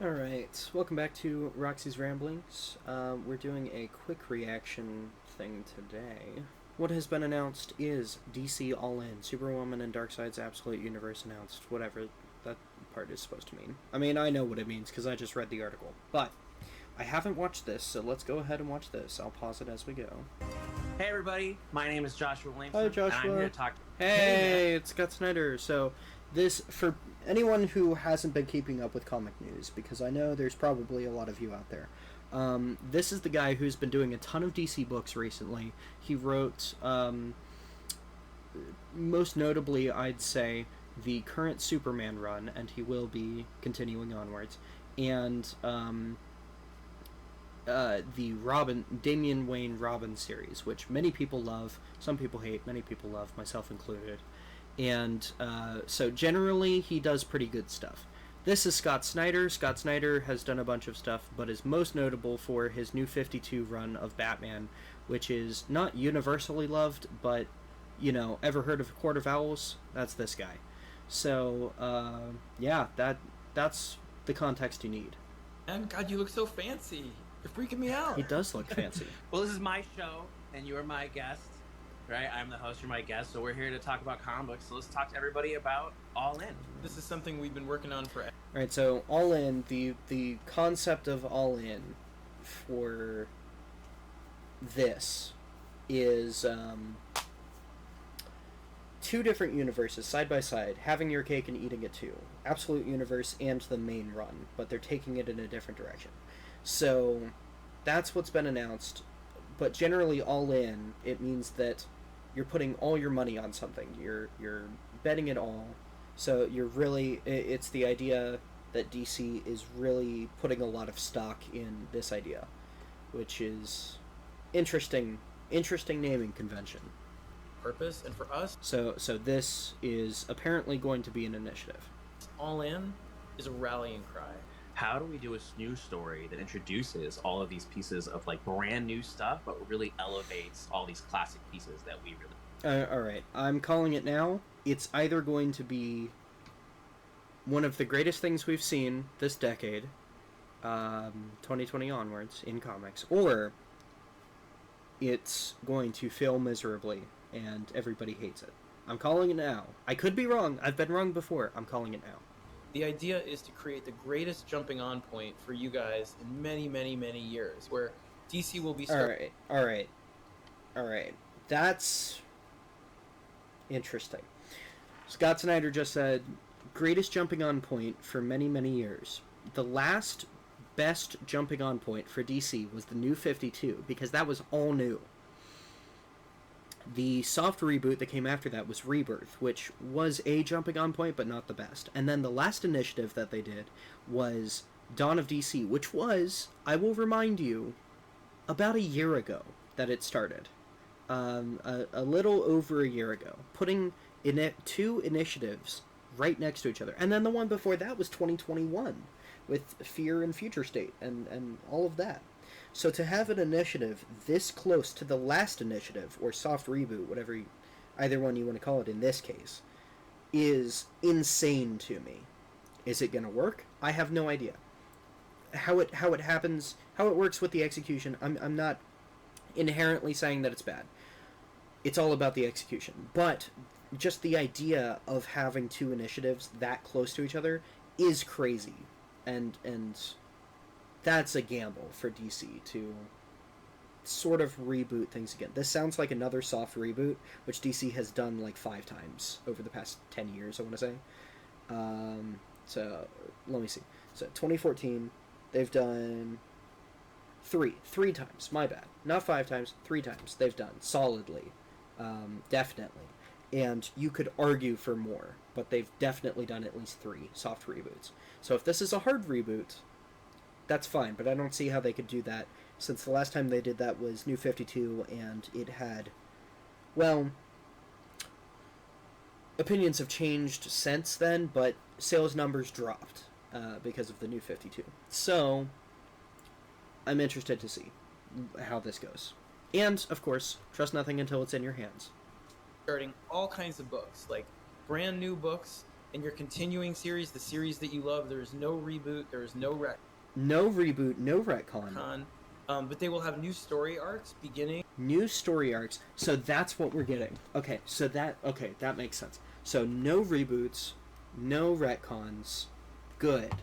Alright, welcome back to Roxy's Ramblings. We're doing a quick reaction thing today. What has been announced is DC All In, Superwoman and Darkseid's Absolute Universe announced, whatever that part is supposed to mean. I mean, I know what it means because I just read the article, but I haven't watched this, so let's go ahead and watch this. I'll pause it as we go. Hey everybody, my name is Joshua Williamson. Hi Joshua. And I'm here to talk. Hey, it's Scott Snyder. So this, for anyone who hasn't been keeping up with comic news, because I know there's probably a lot of you out there, this is the guy who's been doing a ton of DC books recently. He wrote, most notably, I'd say, the current Superman run, and he will be continuing onwards, and the Damian Wayne Robin series, which many people love, some people hate, many people love, myself included. And so generally he does pretty good stuff. This is Scott Snyder. Scott Snyder has done a bunch of stuff, but is most notable for his New 52 run of Batman, which is not universally loved, but, you know, ever heard of Court of Owls? That's this guy. So, yeah, that's the context you need. And God, you look so fancy. You're freaking me out. He does look fancy. Well, this is my show, and you're my guest, right? I'm the host, you're my guest, so we're here to talk about comic books. So let's talk to everybody about All In. This is something we've been working on for. Right, so All In, the concept of All In for this is two different universes side by side, having your cake and eating it too. Absolute Universe and the main run, but they're taking it in a different direction. So that's what's been announced, but generally All In, it means that you're putting all your money on something. You're betting it all. So you're really, it's the idea that DC is really putting a lot of stock in this idea, which is interesting naming convention. Purpose, and for us, So this is apparently going to be an initiative. All In is a rallying cry. How do we do a news story that introduces all of these pieces of like brand new stuff, but really elevates all these classic pieces that we really... Alright, I'm calling it now. It's either going to be one of the greatest things we've seen this decade, 2020 onwards, in comics, or it's going to fail miserably and everybody hates it. I'm calling it now. I could be wrong. I've been wrong before. I'm calling it now. The idea is to create the greatest jumping on point for you guys in many, many, many years, where DC will be... Alright. That's interesting. Scott Snyder just said, greatest jumping on point for many, many years. The last best jumping on point for DC was the New 52, because that was all new. The soft reboot that came after that was Rebirth, which was a jumping on point, but not the best. And then the last initiative that they did was Dawn of DC, which was, I will remind you, about a year ago that it started. A little over a year ago. Putting two initiatives right next to each other. And then the one before that was 2021, with Fear and Future State, and all of that. So to have an initiative this close to the last initiative, or soft reboot, whatever either one you want to call it in this case, is insane to me. Is it going to work? I have no idea. How it happens, how it works with the execution, I'm not inherently saying that it's bad. It's all about the execution. But just the idea of having two initiatives that close to each other is crazy. And that's a gamble for DC to sort of reboot things again. This sounds like another soft reboot, which DC has done like 5 times over the past 10 years, I want to say. So, let me see. So, 2014, they've done 3 times, my bad. Not 5 times, 3 times they've done, solidly. Definitely. And you could argue for more, but they've definitely done at least 3 soft reboots. So if this is a hard reboot, that's fine, but I don't see how they could do that, since the last time they did that was New 52, and it had, well, opinions have changed since then, but sales numbers dropped because of the New 52. So, I'm interested to see how this goes. And, of course, trust nothing until it's in your hands. Starting all kinds of books, like brand new books and your continuing series, the series that you love, there is no reboot, there is no No reboot, no retcon. retcon, but they will have new story arcs beginning. New story arcs. So that's what we're getting. Okay, that makes sense. So no reboots, no retcons. Good.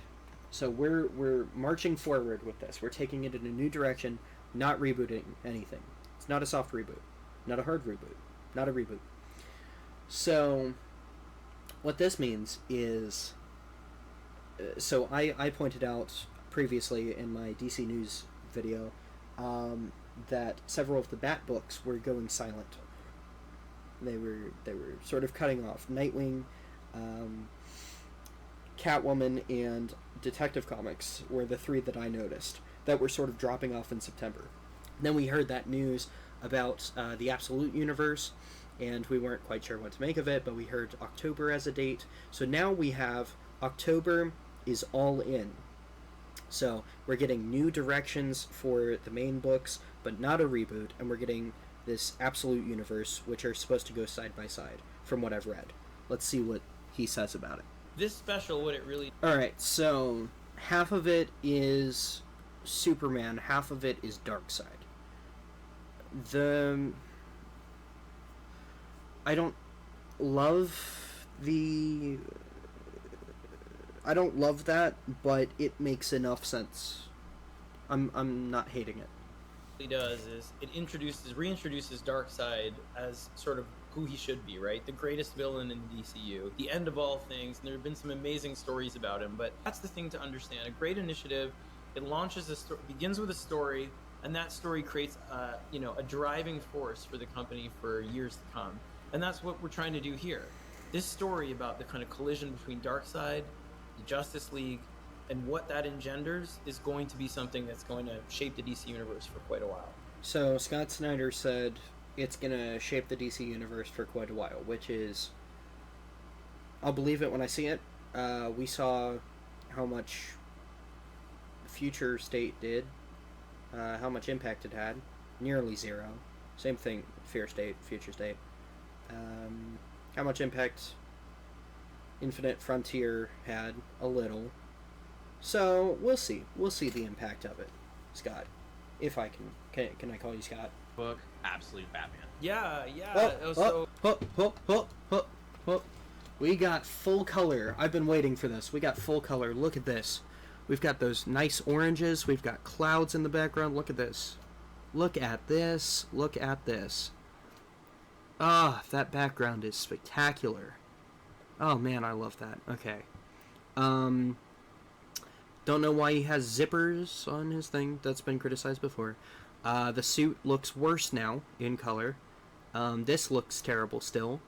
So we're marching forward with this. We're taking it in a new direction, not rebooting anything. It's not a soft reboot, not a hard reboot, not a reboot. So what this means is, so I pointed out previously in my DC News video that several of the Bat books were going silent. They were sort of cutting off. Nightwing, Catwoman, and Detective Comics were the three that I noticed that were sort of dropping off in September. Then we heard that news about the Absolute Universe, and we weren't quite sure what to make of it, but we heard October as a date. So now we have October is all in. So we're getting new directions for the main books, but not a reboot, and we're getting this Absolute Universe, which are supposed to go side by side, from what I've read. Let's see what he says about it. This special, what it really... Alright, so half of it is Superman, half of it is Darkseid. I don't love that, but it makes enough sense. I'm not hating it. What it does is it reintroduces Darkseid as sort of who he should be, right? The greatest villain in the DCU, the end of all things, and there have been some amazing stories about him, but that's the thing to understand. A great initiative, it launches begins with a story, and that story creates a driving force for the company for years to come. And that's what we're trying to do here. This story about the kind of collision between Darkseid, the Justice League, and what that engenders is going to be something that's going to shape the DC Universe for quite a while. So Scott Snyder said it's going to shape the DC Universe for quite a while, which is... I'll believe it when I see it. We saw how much Future State did, how much impact it had. Nearly zero. Same thing, Fear State, Future State. How much impact Infinite Frontier had, a little. So we'll see. We'll see the impact of it, Scott. If I can I call you Scott? Book, absolute Batman. Yeah. We got full color. I've been waiting for this. We got full color. Look at this. We've got those nice oranges. We've got clouds in the background. Look at this. Look at this. Look at this. Ah, that background is spectacular. Oh man, I love that. Okay. Don't know why he has zippers on his thing. That's been criticized before. The suit looks worse now in color. This looks terrible still.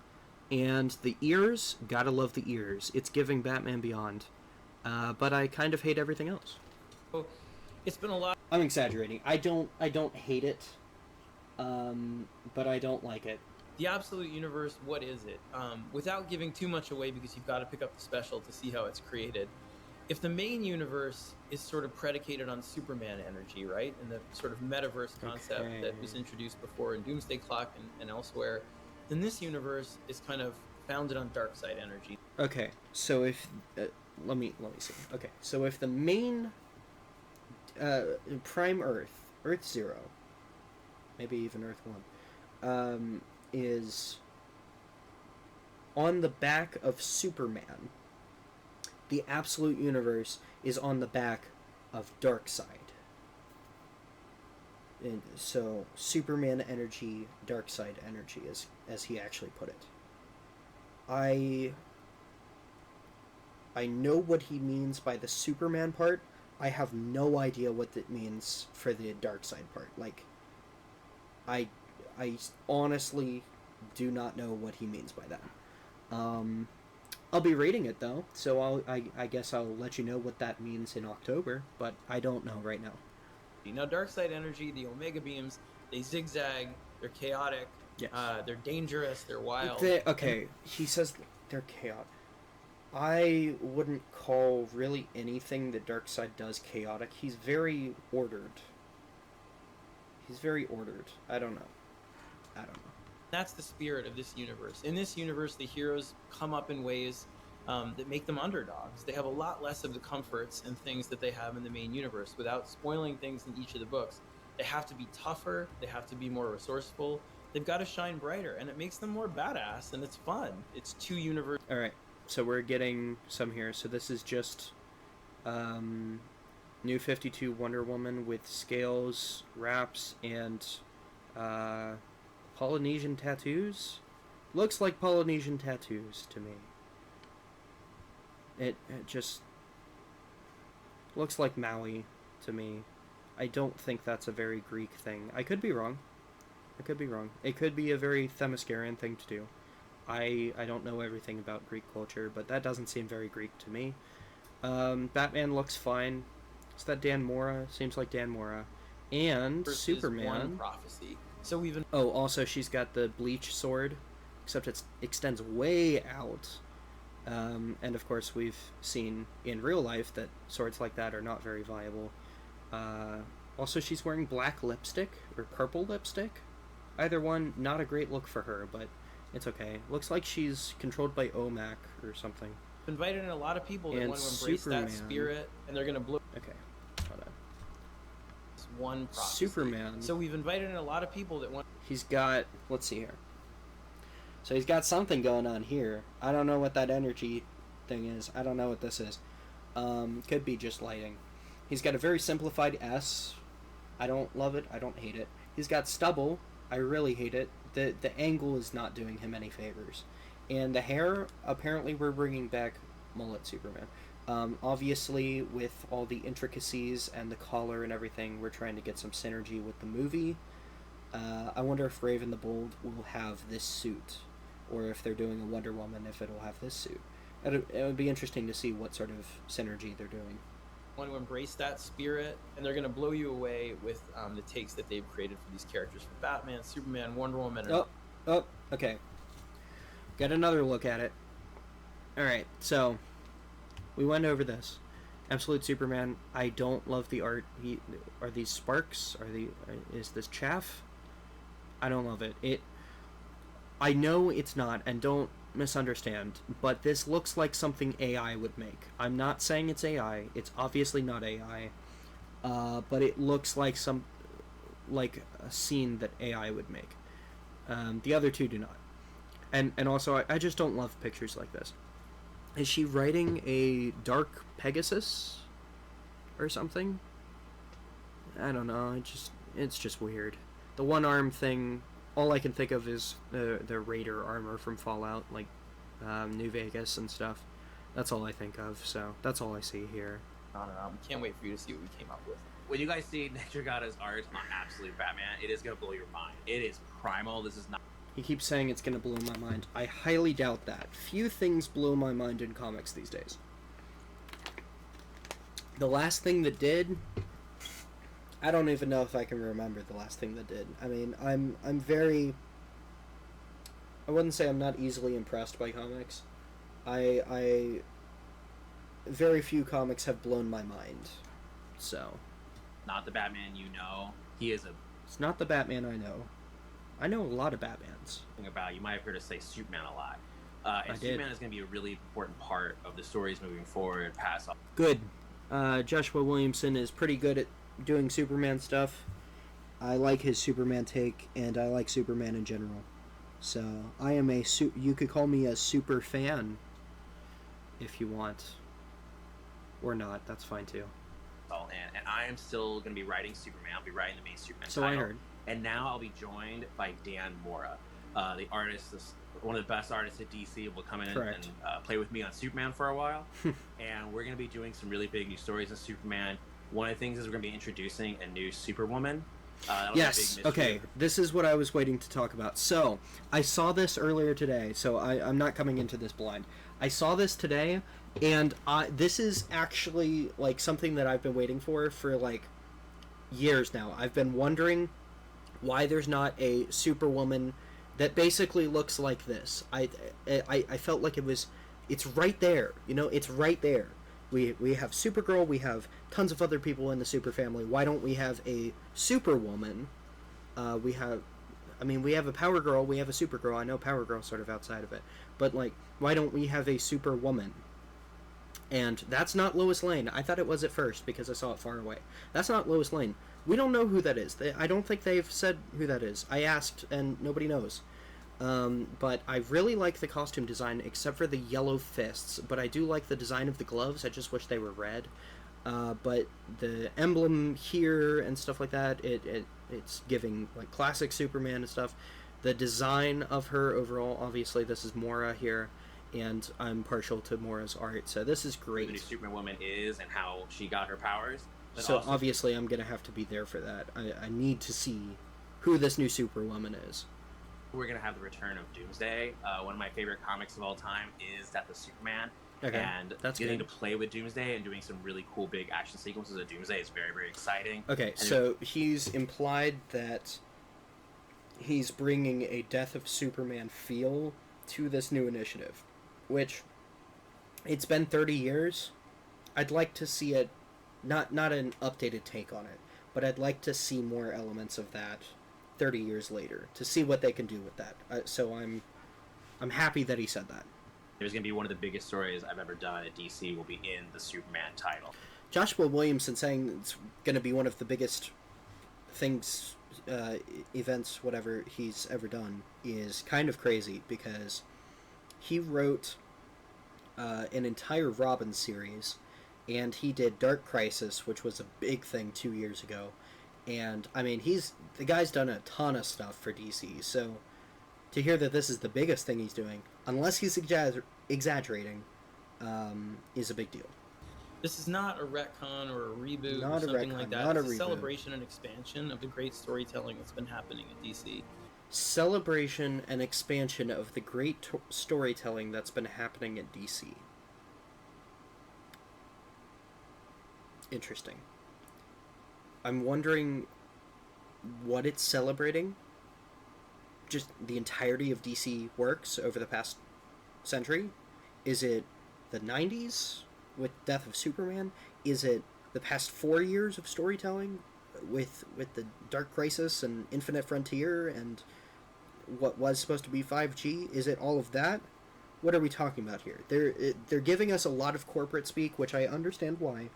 And the ears, gotta love the ears. It's giving Batman Beyond. But I kind of hate everything else. It's been a lot. I'm exaggerating. I don't hate it. But I don't like it. The Absolute Universe, what is it? Without giving too much away, because you've got to pick up the special to see how it's created. If the main universe is sort of predicated on Superman energy, right, and the sort of metaverse concept that was introduced before in Doomsday Clock and elsewhere, then this universe is kind of founded on Darkseid energy. Okay, so if let me see. Okay, so if the main Prime Earth-0, maybe even Earth-1, is on the back of Superman, the Absolute Universe is on the back of Darkseid. And so Superman energy, Darkseid energy, as he actually put it. I know what he means by the Superman part. I have no idea what it means for the Darkseid part. Like, I honestly do not know what he means by that. I'll be reading it though, so I guess I'll let you know what that means in October, but I don't know right now. Now, Darkseid energy, the Omega beams, they zigzag, they're chaotic, yes. They're dangerous, they're wild. He says they're chaotic. I wouldn't call really anything that Darkseid does chaotic. He's very ordered. I don't know. That's the spirit of this universe. In this universe, the heroes come up in ways that make them underdogs. They have a lot less of the comforts and things that they have in the main universe. Without spoiling things in each of the books, they have to be tougher, they have to be more resourceful, they've got to shine brighter, and it makes them more badass, and it's fun. It's two universes. All right, so we're getting some here. So this is just New 52 Wonder Woman with scales, wraps, and Polynesian tattoos. Looks like Polynesian tattoos to me. It just looks like Maui to me. I don't think that's a very Greek thing. I could be wrong. It could be a very Themyscirian thing to do. I don't know everything about Greek culture, but that doesn't seem very Greek to me. Batman looks fine. Is that Dan Mora? Seems like Dan Mora. And Superman. One prophecy. So we've Oh, also she's got the bleach sword, except it extends way out. And of course we've seen in real life that swords like that are not very viable. Also she's wearing black lipstick, or purple lipstick. Either one, not a great look for her, but it's okay. Looks like she's controlled by OMAC or something. invited in a lot of people that And want to embrace Superman. that spirit, and they're going to blow Okay, hold on. this one prophecy. Superman. So we've invited in a lot of people that want. He's got, let's see here. So he's got something going on here. I don't know what that energy thing is. I don't know what this is. Could be just lighting. He's got a very simplified S. I don't love it. I don't hate it. He's got stubble. I really hate it. The angle is not doing him any favors. And the hair, apparently we're bringing back mullet Superman. Obviously, with all the intricacies and the collar and everything, we're trying to get some synergy with the movie. I wonder if Raven the Bold will have this suit, or if they're doing a Wonder Woman, if it'll have this suit. It would be interesting to see what sort of synergy they're doing. Want to embrace that spirit, and they're going to blow you away with the takes that they've created for these characters, from Batman, Superman, Wonder Woman. Okay. Get another look at it. Alright, so we went over this. Absolute Superman. I don't love the art. Are these sparks? Is this chaff? I don't love it. I know it's not, and don't misunderstand, but this looks like something AI would make. I'm not saying it's AI. It's obviously not AI. But it looks like a scene that AI would make. The other two do not. And also, I just don't love pictures like this. Is she riding a dark Pegasus or something? I don't know. It's just weird. The one arm thing, all I can think of is the Raider armor from Fallout, like New Vegas and stuff. That's all I think of. So that's all I see here. I don't know. Can't wait for you to see what we came up with. When you guys see Nick Dragata's art on Absolute Batman, it is going to blow your mind. It is primal. This is not... He keeps saying it's going to blow my mind. I highly doubt that. Few things blow my mind in comics these days. The last thing that did... I don't even know if I can remember the last thing that did. I mean, I'm very... I wouldn't say I'm not easily impressed by comics. Very few comics have blown my mind. So... Not the Batman you know. He is a... It's not the Batman I know. I know a lot of Batmans. About, you might have heard us say Superman a lot. And I did. Superman is going to be a really important part of the stories moving forward past... Good. Joshua Williamson is pretty good at doing Superman stuff. I like his Superman take, and I like Superman in general. So, I am you could call me a super fan, if you want. Or not, that's fine too. And I am still going to be writing Superman. I'll be writing the main Superman So title. I heard. And now I'll be joined by Dan Mora, the artist, one of the best artists at DC, will come in Correct. and play with me on Superman for a while. And we're going to be doing some really big new stories in Superman. One of the things is we're going to be introducing a new Superwoman. Yes, okay, this is what I was waiting to talk about. So, I saw this earlier today, so I'm not coming into this blind. I saw this today, and this is actually, like, something that I've been waiting for like, years now. I've been wondering why there's not a Superwoman that basically looks like this. I felt like it's right there, it's right there. We have Supergirl, we have tons of other people in the super family. Why don't we have a Superwoman? We have I mean, we have a Power Girl, we have a Supergirl. I know Power Girl's sort of outside of it, but like, why don't we have a Superwoman? And that's not Lois Lane. I thought it was at first because I saw it far away. That's not Lois Lane. We don't know who that is. I don't think they've said who that is. I asked, and nobody knows. But I really like the costume design, except for the yellow fists. But I do like the design of the gloves. I just wish they were red. But the emblem here and stuff like that, it's giving like classic Superman and stuff. The design of her overall, obviously, this is Mora here, and I'm partial to Mora's art, so this is great. Who the new Superwoman is and how she got her powers. But So also, obviously, I'm gonna have to be there for that. I need to see who this new Superwoman is. we're gonna have the return of Doomsday. One of my favorite comics of all time is Death of Superman. Okay, And that's getting good. to play with Doomsday and doing some really cool big action sequences of Doomsday is very, very exciting. Okay, And so he's implied that he's bringing a Death of Superman feel to this new initiative, which it's been 30 years. I'd like to see it, not an updated take on it, but I'd like to see more elements of that 30 years later to see what they can do with that. So I'm happy that he said that. there's going to be one of the biggest stories I've ever done at DC will be in the Superman title. Joshua Williamson saying it's going to be one of the biggest things, events, whatever he's ever done is kind of crazy because he wrote an entire Robin series, and he did Dark Crisis, which was a big thing 2 years ago. And I mean, the guy's done a ton of stuff for DC, so to hear that this is the biggest thing he's doing, unless he's exaggerating, is a big deal. This is not a retcon or a reboot Not or a something retcon, like that. not a It's a reboot. celebration and expansion of the great storytelling that's been happening at DC. Celebration and expansion of the great storytelling that's been happening at DC. Interesting. I'm wondering what it's celebrating. Just the entirety of DC works over the past century? Is it the 90s with Death of Superman? Is it the past 4 years of storytelling with the Dark Crisis and Infinite Frontier and what was supposed to be 5G? Is it all of that? What are we talking about here? They're giving us a lot of corporate speak, which I understand why,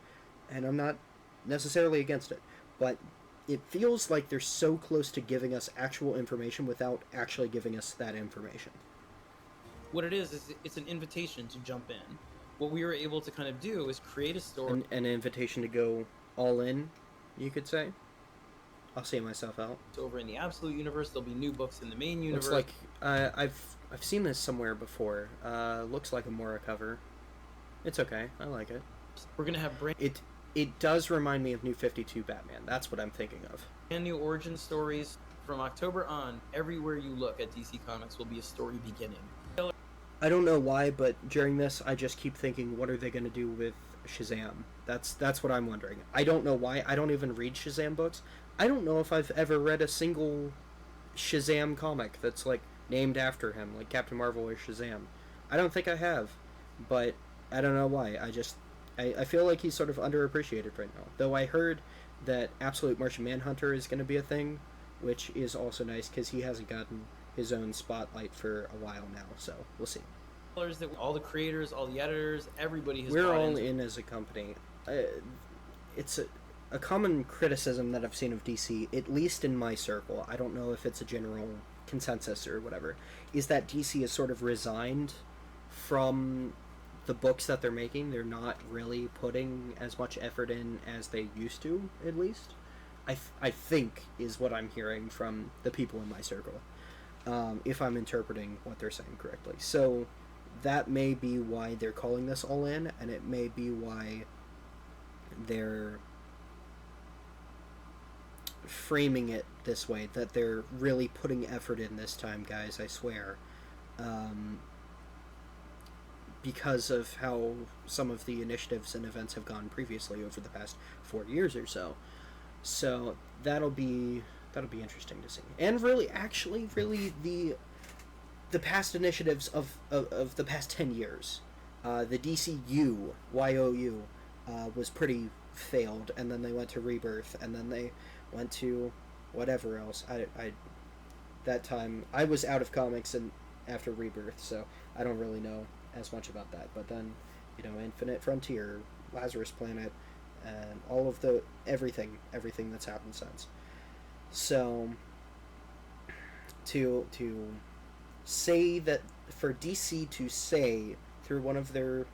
and I'm not necessarily against it, but it feels like they're so close to giving us actual information without actually giving us that information. What it is it's an invitation to jump in. What we were able to kind of do is create a story. An invitation to go all in, you could say. I'll say myself out. Over in the Absolute Universe, there'll be new books in the main universe. Looks like I've seen this somewhere before. Looks like a Mora cover. It's okay. I like it. We're gonna have It does remind me of New 52 Batman. That's what I'm thinking of. brand new origin stories from October on. Everywhere you look at DC Comics will be a story beginning. I don't know why, but during this, I just keep thinking, what are they going to do with Shazam? That's what I'm wondering. I don't know why. I don't even read Shazam books. I don't know if I've ever read a single Shazam comic that's like named after him, like Captain Marvel or Shazam. I don't think I have, but I don't know why. I feel like he's sort of underappreciated right now. Though I heard that Absolute Martian Manhunter is going to be a thing, which is also nice because he hasn't gotten his own spotlight for a while now, so we'll see. That all the creators, all the editors, everybody has. We're bought all into. in as a company. It's a common criticism that I've seen of DC, at least in my circle. I don't know if it's a general consensus or whatever, is that DC is sort of resigned from the books that they're making. They're not really putting as much effort in as they used to, at least. I think is what I'm hearing from the people in my circle, if I'm interpreting what they're saying correctly. So that may be why they're calling this all in, and it may be why they're framing it this way, that they're really putting effort in this time, guys, I swear. Because of how some of the initiatives and events have gone previously over the past 4 years or so. So that'll be interesting to see. And really the past initiatives of the past 10 years. The DCU, YOU, was pretty failed, and then they went to Rebirth, and then they went to whatever else. that time. I was out of comics and after Rebirth, so I don't really know as much about that. But then, Infinite Frontier, Lazarus Planet, and all of the everything that's happened since. So to say that, for DC to say through one of their,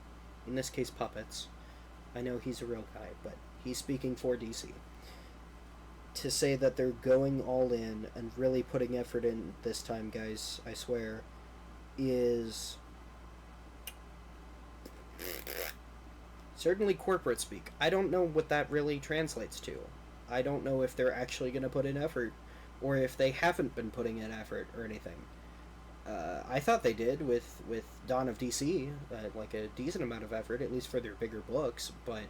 in this case, puppets, I know he's a real guy, but he's speaking for DC, to say that they're going all in and really putting effort in this time, guys, I swear, is certainly corporate speak. I don't know what that really translates to. I don't know if they're actually going to put in effort, or if they haven't been putting in effort or anything. I thought they did with Dawn of DC, like a decent amount of effort, at least for their bigger books, but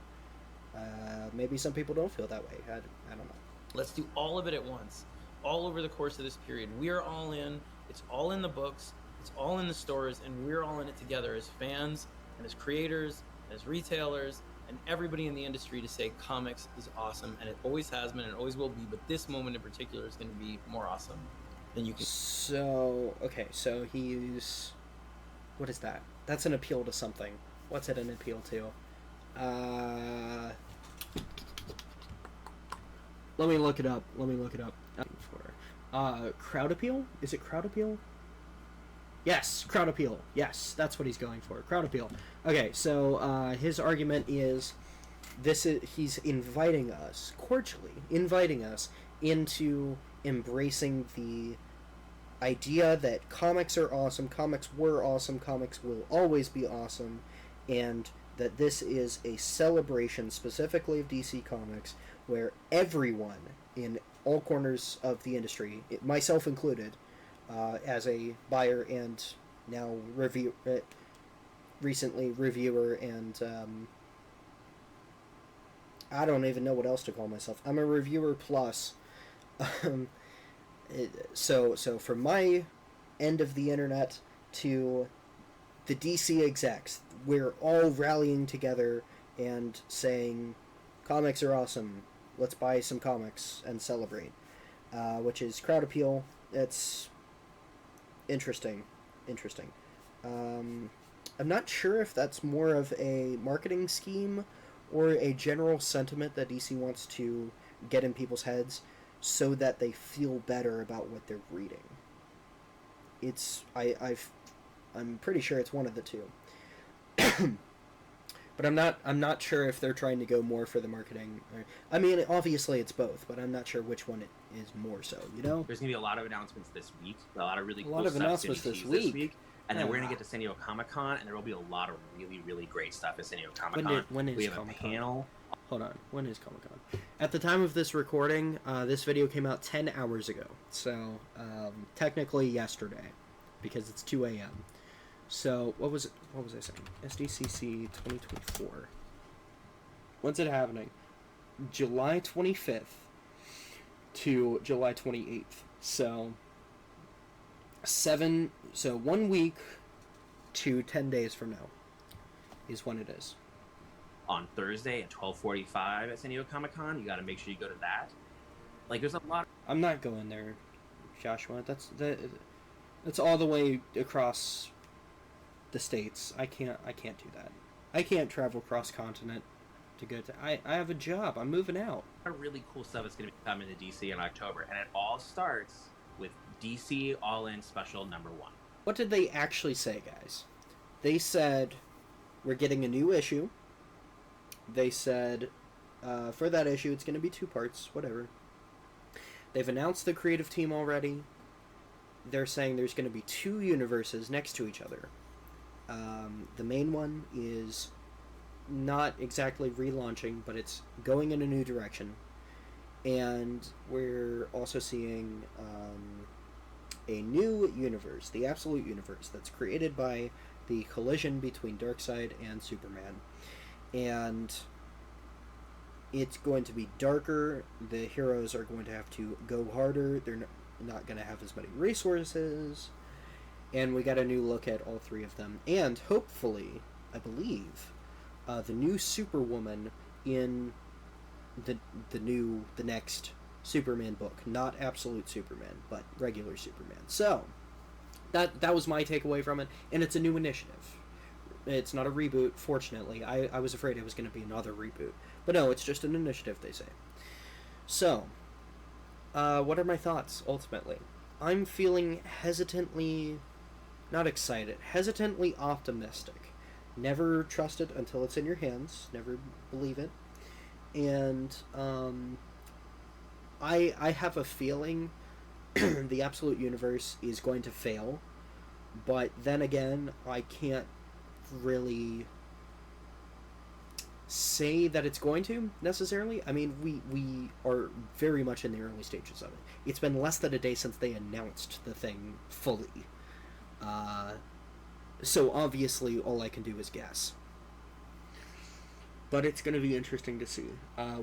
maybe some people don't feel that way. I don't know. Let's do all of it at once, all over the course of this period. We are all in. It's all in the books. It's all in the stores, and we're all in it together as fans and as creators, as retailers, and everybody in the industry to say comics is awesome, and it always has been and it always will be, but this moment in particular is going to be more awesome than you can. So, okay, so he's... What is that? That's an appeal to something. What's it an appeal to? Let me look it up. Crowd appeal? Is it crowd appeal? Yes, crowd appeal. Yes, that's what he's going for. Crowd appeal. Okay, so his argument is he's inviting us, cordially inviting us into embracing the idea that comics are awesome, comics were awesome, comics will always be awesome, and that this is a celebration specifically of DC Comics, where everyone in all corners of the industry, myself included, as a buyer and now recently reviewer, and I don't even know what else to call myself. I'm a reviewer plus. So from my end of the internet to the DC execs, we're all rallying together and saying, comics are awesome, let's buy some comics and celebrate, which is crowd appeal. It's interesting. I'm not sure if that's more of a marketing scheme or a general sentiment that DC wants to get in people's heads so that they feel better about what they're reading. I'm pretty sure it's one of the two. But I'm not sure if they're trying to go more for the marketing. I mean, obviously it's both, but I'm not sure which one it is more so, There's going to be a lot of announcements this week. A lot of really cool of stuff announcements this week. And then we're going to get to San Diego Comic-Con, and there will be a lot of really, really great stuff at San Diego Comic-Con. When is we have Comic-Con? a panel. Hold on. When is Comic-Con? At the time of this recording, this video came out 10 hours ago. So, technically yesterday, because it's 2 a.m. So, what was I saying? SDCC 2024. When's it happening? July 25th to July 28th. So, 1 week to 10 days from now is when it is. On Thursday at 12:45 at San Diego Comic-Con, you got to make sure you go to that. Like, there's a lot. I'm not going there, Joshua. That's all the way across the states. I can't do that. I can't travel cross continent to go to. I have a job. I'm moving out. A really cool stuff is going to be coming to DC in October, and it all starts with DC All-In Special #1. What did they actually say, guys? They said we're getting a new issue. They said for that issue it's going to be 2 parts, whatever. They've announced the creative team already. They're saying there's going to be 2 universes next to each other. The main one is not exactly relaunching, but it's going in a new direction. And we're also seeing a new universe, the Absolute Universe, that's created by the collision between Darkseid and Superman. And it's going to be darker. The heroes are going to have to go harder. They're not going to have as many resources. And we got a new look at all 3 of them. And hopefully, I believe, the new Superwoman in the next Superman book, not Absolute Superman, but regular Superman. So that was my takeaway from it, and it's a new initiative. It's not a reboot, fortunately. I was afraid it was going to be another reboot, but no, it's just an initiative, they say. So, what are my thoughts ultimately? I'm feeling hesitantly, not excited, hesitantly optimistic. Never trust it until it's in your hands. Never believe it. And I have a feeling the Absolute Universe is going to fail, but then again, I can't really say that it's going to necessarily. I mean, we are very much in the early stages of it. It's been less than a day since they announced the thing fully. So obviously all I can do is guess. But it's going to be interesting to see.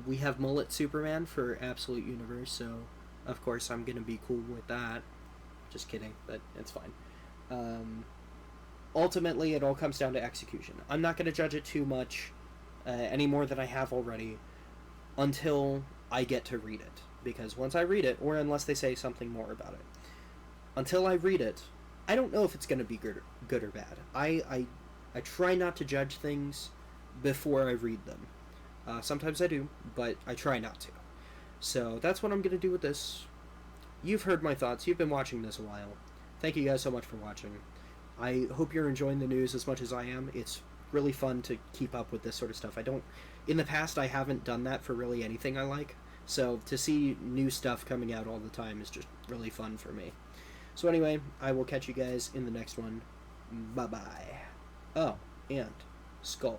We have Mullet Superman for Absolute Universe, so of course I'm going to be cool with that. Just kidding, but it's fine. Ultimately, it all comes down to execution. I'm not going to judge it too much, any more than I have already, until I get to read it. Because once I read it, or unless they say something more about it, until I read it, I don't know if it's going to be good or bad. I try not to judge things before I read them. Sometimes I do, but I try not to. So that's what I'm going to do with this. You've heard my thoughts. You've been watching this a while. Thank you guys so much for watching. I hope you're enjoying the news as much as I am. It's really fun to keep up with this sort of stuff. In the past, I haven't done that for really anything I like. So to see new stuff coming out all the time is just really fun for me. So anyway, I will catch you guys in the next one. Bye-bye. Oh, and Skull.